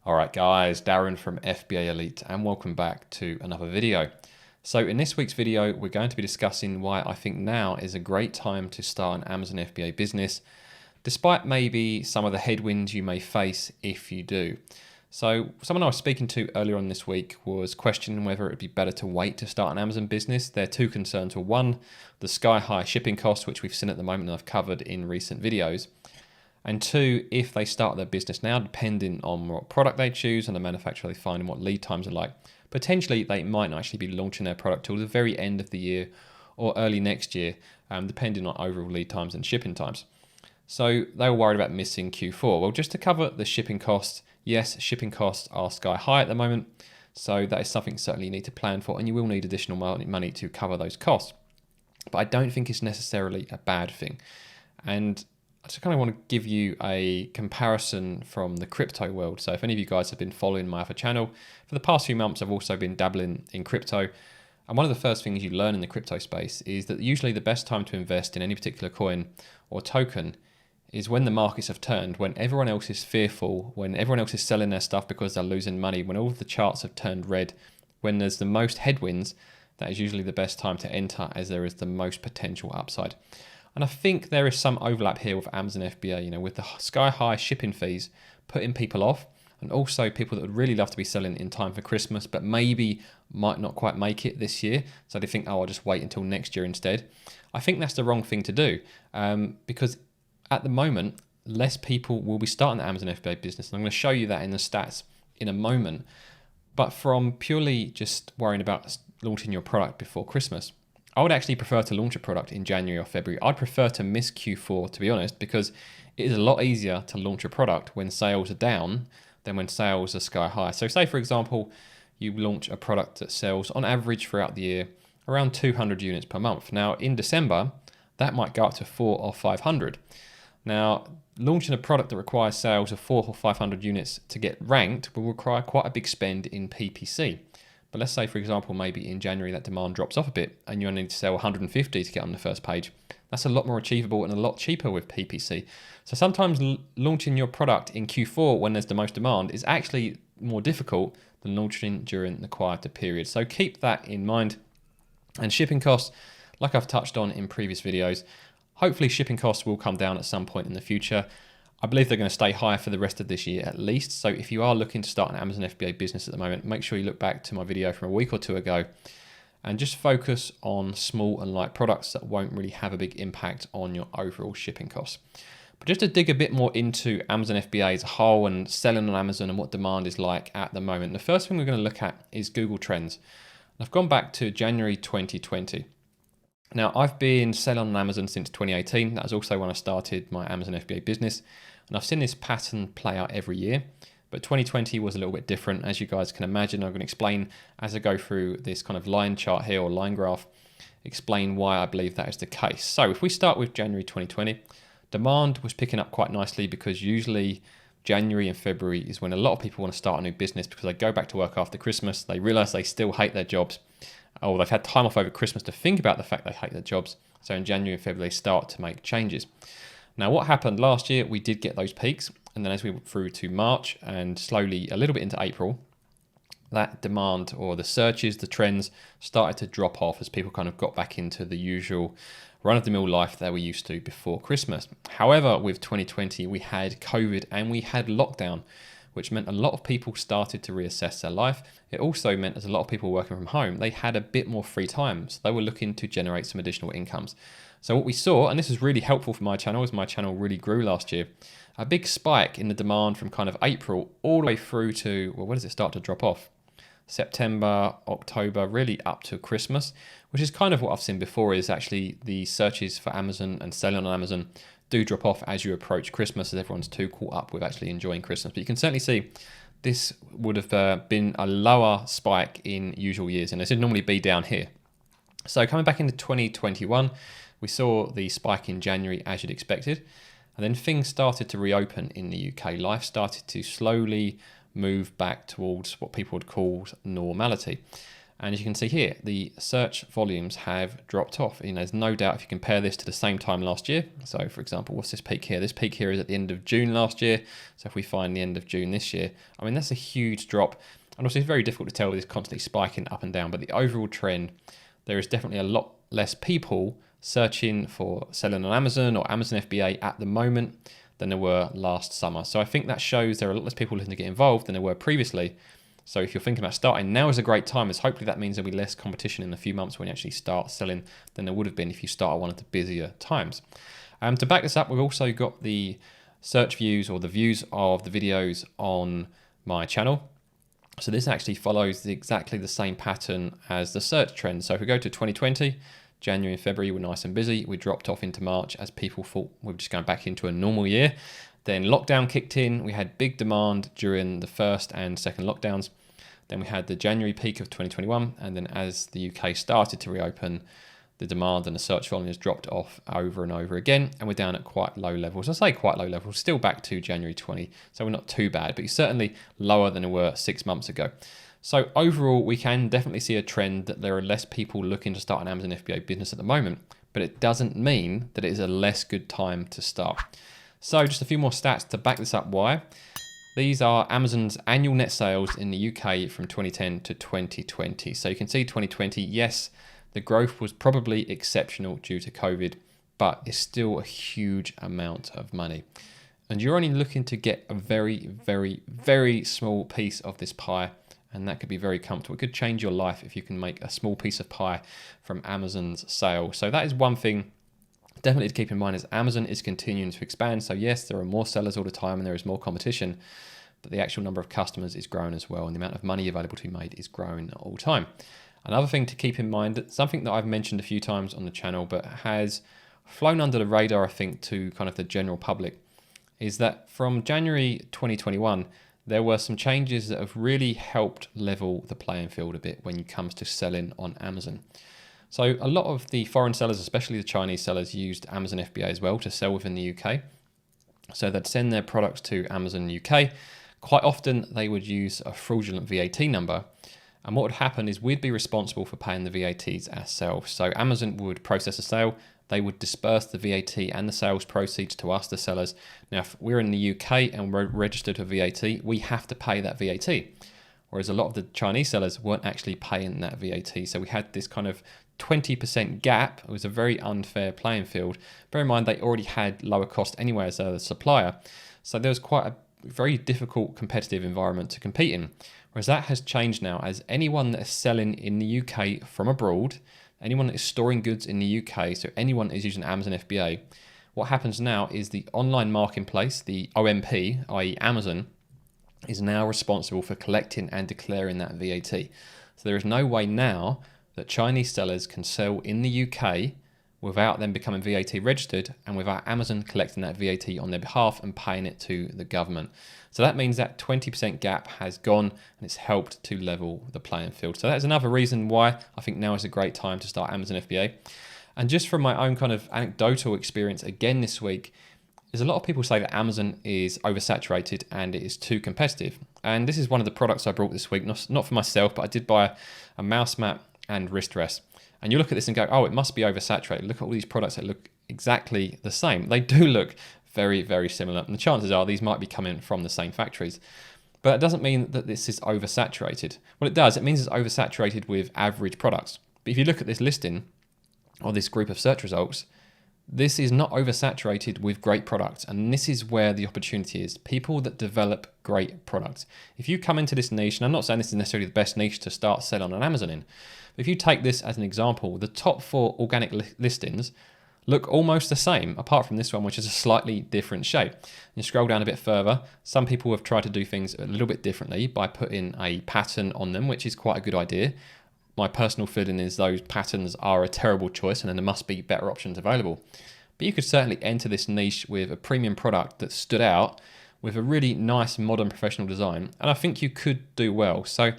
Alright guys, Darren from FBA Elite and welcome back to another video. So in this week's video, we're going to be discussing why I think now is a great time to start an Amazon FBA business, despite maybe some of the headwinds you may face if you do. So someone I was speaking to earlier on this week was questioning whether it would be better to wait to start an Amazon business. Their two concerns were one, the sky high shipping costs, which we've seen at the moment and I've covered in recent videos. And two, if they start their business now, depending on what product they choose and the manufacturer they find and what lead times are like, potentially they might not actually be launching their product till the very end of the year or early next year, depending on overall lead times and shipping times. So they were worried about missing Q4. Well, just to cover the shipping costs, yes, shipping costs are sky high at the moment. So that is something certainly you need to plan for, and you will need additional money to cover those costs. But I don't think it's necessarily a bad thing. And I just kind of want to give you a comparison from the crypto world. So if any of you guys have been following my other channel, for the past few months, I've also been dabbling in crypto. And one of the first things you learn in the crypto space is that usually the best time to invest in any particular coin or token is when the markets have turned, when everyone else is fearful, when everyone else is selling their stuff because they're losing money, when all of the charts have turned red, when there's the most headwinds, that is usually the best time to enter as there is the most potential upside. And I think there is some overlap here with Amazon FBA, with the sky high shipping fees putting people off, and also people that would really love to be selling in time for Christmas, but maybe might not quite make it this year. So they think, oh, I'll just wait until next year instead. I think that's the wrong thing to do because at the moment, less people will be starting the Amazon FBA business. And I'm going to show you that in the stats in a moment. But from purely just worrying about launching your product before Christmas, I would actually prefer to launch a product in January or February. I'd prefer to miss Q4, to be honest, because it is a lot easier to launch a product when sales are down than when sales are sky high. So say, for example, you launch a product that sells on average throughout the year around 200 units per month. Now, in December, that might go up to 400 or 500. Now, launching a product that requires sales of 400 or 500 units to get ranked will require quite a big spend in PPC. But let's say, for example, maybe in January that demand drops off a bit and you only need to sell 150 to get on the first page. That's a lot more achievable and a lot cheaper with PPC. So sometimes launching your product in Q4 when there's the most demand is actually more difficult than launching during the quieter period. So keep that in mind. And shipping costs, like I've touched on in previous videos, hopefully shipping costs will come down at some point in the future. I believe they're going to stay high for the rest of this year at least. So if you are looking to start an Amazon FBA business at the moment, make sure you look back to my video from a week or two ago and just focus on small and light products that won't really have a big impact on your overall shipping costs. But just to dig a bit more into Amazon FBA as a whole and selling on Amazon and what demand is like at the moment, the first thing we're going to look at is Google Trends. I've gone back to January 2020. Now, I've been selling on Amazon since 2018. That was also when I started my Amazon FBA business. And I've seen this pattern play out every year. But 2020 was a little bit different. As you guys can imagine, I'm going to explain as I go through this kind of line chart here or line graph, explain why I believe that is the case. So if we start with January 2020, demand was picking up quite nicely because usually January and February is when a lot of people want to start a new business because they go back to work after Christmas. They realize they still hate their jobs. Or they've had time off over Christmas to think about the fact they hate their jobs. So in January and February, they start to make changes. Now, what happened last year, we did get those peaks. And then as we went through to March and slowly a little bit into April, that demand or the searches, the trends started to drop off as people kind of got back into the usual run-of-the-mill life that we used to before Christmas. However, with 2020, we had COVID and we had lockdown, which meant a lot of people started to reassess their life. It also meant as a lot of people working from home, they had a bit more free time. So they were looking to generate some additional incomes. So what we saw, and this is really helpful for my channel, as my channel really grew last year, a big spike in the demand from kind of April all the way through to, well, when does it start to drop off? September, October, really up to Christmas, which is kind of what I've seen before is actually the searches for Amazon and selling on Amazon do drop off as you approach Christmas as everyone's too caught up with actually enjoying Christmas. But you can certainly see this would have been a lower spike in usual years, and this would normally be down here. So coming back into 2021, we saw the spike in January as you'd expected, and then things started to reopen in the UK. Life started to slowly move back towards what people would call normality. And as you can see here, the search volumes have dropped off. There's no doubt if you compare this to the same time last year. So for example, what's this peak here? This peak here is at the end of June last year. So if we find the end of June this year, I mean, that's a huge drop. And also it's very difficult to tell with this constantly spiking up and down, but the overall trend, there is definitely a lot less people searching for selling on Amazon or Amazon FBA at the moment than there were last summer. So I think that shows there are a lot less people looking to get involved than there were previously. So if you're thinking about starting, now is a great time, as hopefully that means there'll be less competition in a few months when you actually start selling than there would have been if you start at one of the busier times. To back this up, we've also got the search views, or the views of the videos on my channel. So this actually follows exactly the same pattern as the search trend. So if we go to 2020, January and February were nice and busy. We dropped off into March as people thought we were just going back into a normal year. Then lockdown kicked in. We had big demand during the first and second lockdowns. Then we had the January peak of 2021. And then as the UK started to reopen, the demand and the search volume has dropped off over and over again. And we're down at quite low levels. I say quite low levels, still back to January 20. So we're not too bad, but you're certainly lower than we were 6 months ago. So overall, we can definitely see a trend that there are less people looking to start an Amazon FBA business at the moment, but it doesn't mean that it is a less good time to start. So just a few more stats to back this up why. These are Amazon's annual net sales in the UK from 2010 to 2020. So you can see 2020, yes, the growth was probably exceptional due to COVID, but it's still a huge amount of money. And you're only looking to get a very, very, very small piece of this pie, and that could be very comfortable. It could change your life if you can make a small piece of pie from Amazon's sale. So that is one thing definitely to keep in mind, as Amazon is continuing to expand. So yes, there are more sellers all the time and there is more competition, but the actual number of customers is growing as well, and the amount of money available to be made is growing all the time. Another thing to keep in mind, something that I've mentioned a few times on the channel, but has flown under the radar, I think, to kind of the general public, is that from January 2021, there were some changes that have really helped level the playing field a bit when it comes to selling on Amazon. So a lot of the foreign sellers, especially the Chinese sellers, used Amazon FBA as well to sell within the UK. So they'd send their products to Amazon UK. Quite often they would use a fraudulent VAT number. And what would happen is we'd be responsible for paying the VATs ourselves. So Amazon would process a sale. They would disperse the VAT and the sales proceeds to us, the sellers. Now, if we're in the UK and we're registered for VAT, we have to pay that VAT. Whereas a lot of the Chinese sellers weren't actually paying that VAT. So we had this kind of 20% gap. It was a very unfair playing field. Bear in mind, they already had lower cost anyway as a supplier. So there was quite a very difficult competitive environment to compete in. Whereas that has changed now, as anyone that is selling in the UK from abroad, anyone that is storing goods in the UK, so anyone that is using Amazon FBA, what happens now is the online marketplace, the OMP, i.e. Amazon, is now responsible for collecting and declaring that VAT. So there is no way now that Chinese sellers can sell in the UK without them becoming VAT registered and without Amazon collecting that VAT on their behalf and paying it to the government. So that means that 20% gap has gone, and it's helped to level the playing field. So that's another reason why I think now is a great time to start Amazon FBA. And just from my own kind of anecdotal experience again this week, is a lot of people say that Amazon is oversaturated and it is too competitive. And this is one of the products I brought this week, not for myself, but I did buy a mouse mat and wrist rest. And you look at this and go, oh, it must be oversaturated. Look at all these products that look exactly the same. They do look very, very similar. And the chances are these might be coming from the same factories. But it doesn't mean that this is oversaturated. What it does, it means it's oversaturated with average products. But if you look at this listing or this group of search results, this is not oversaturated with great products. And this is where the opportunity is. People that develop great products. If you come into this niche, and I'm not saying this is necessarily the best niche to start selling on Amazon in, but if you take this as an example, the top 4 organic listings look almost the same, apart from this one, which is a slightly different shape. You scroll down a bit further, some people have tried to do things a little bit differently by putting a pattern on them, which is quite a good idea. My personal feeling is those patterns are a terrible choice and then there must be better options available. But you could certainly enter this niche with a premium product that stood out with a really nice modern professional design, and I think you could do well. So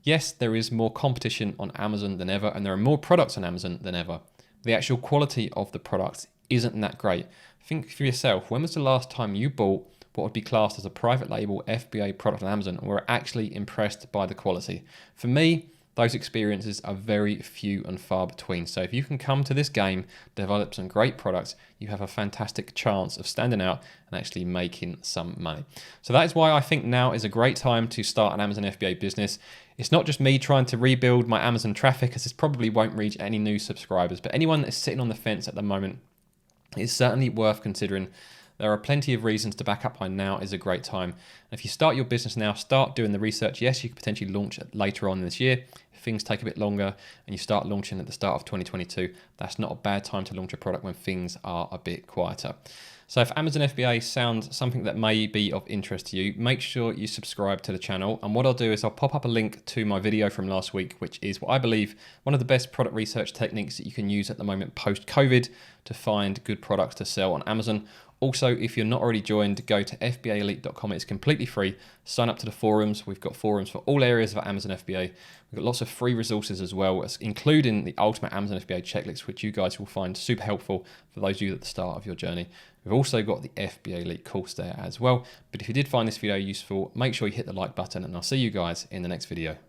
yes, there is more competition on Amazon than ever, and there are more products on Amazon than ever. The actual quality of the products isn't that great. Think for yourself, when was the last time you bought what would be classed as a private label FBA product on Amazon and were actually impressed by the quality? For me, those experiences are very few and far between. So if you can come to this game, develop some great products, you have a fantastic chance of standing out and actually making some money. So that is why I think now is a great time to start an Amazon FBA business. It's not just me trying to rebuild my Amazon traffic, as this probably won't reach any new subscribers, but anyone that is sitting on the fence at the moment, it's certainly worth considering. There are plenty of reasons to back up why now is a great time. And if you start your business now, start doing the research. Yes, you could potentially launch later on this year. If things take a bit longer and you start launching at the start of 2022, that's not a bad time to launch a product when things are a bit quieter. So if Amazon FBA sounds something that may be of interest to you, make sure you subscribe to the channel. And what I'll do is I'll pop up a link to my video from last week, which is what I believe one of the best product research techniques that you can use at the moment post-COVID to find good products to sell on Amazon. Also, if you're not already joined, go to fbaelite.com. It's completely free. Sign up to the forums. We've got forums for all areas of Amazon FBA. We've got lots of free resources as well, including the ultimate Amazon FBA checklist, which you guys will find super helpful for those of you at the start of your journey. We've also got the FBA Elite course there as well. But if you did find this video useful, make sure you hit the like button, and I'll see you guys in the next video.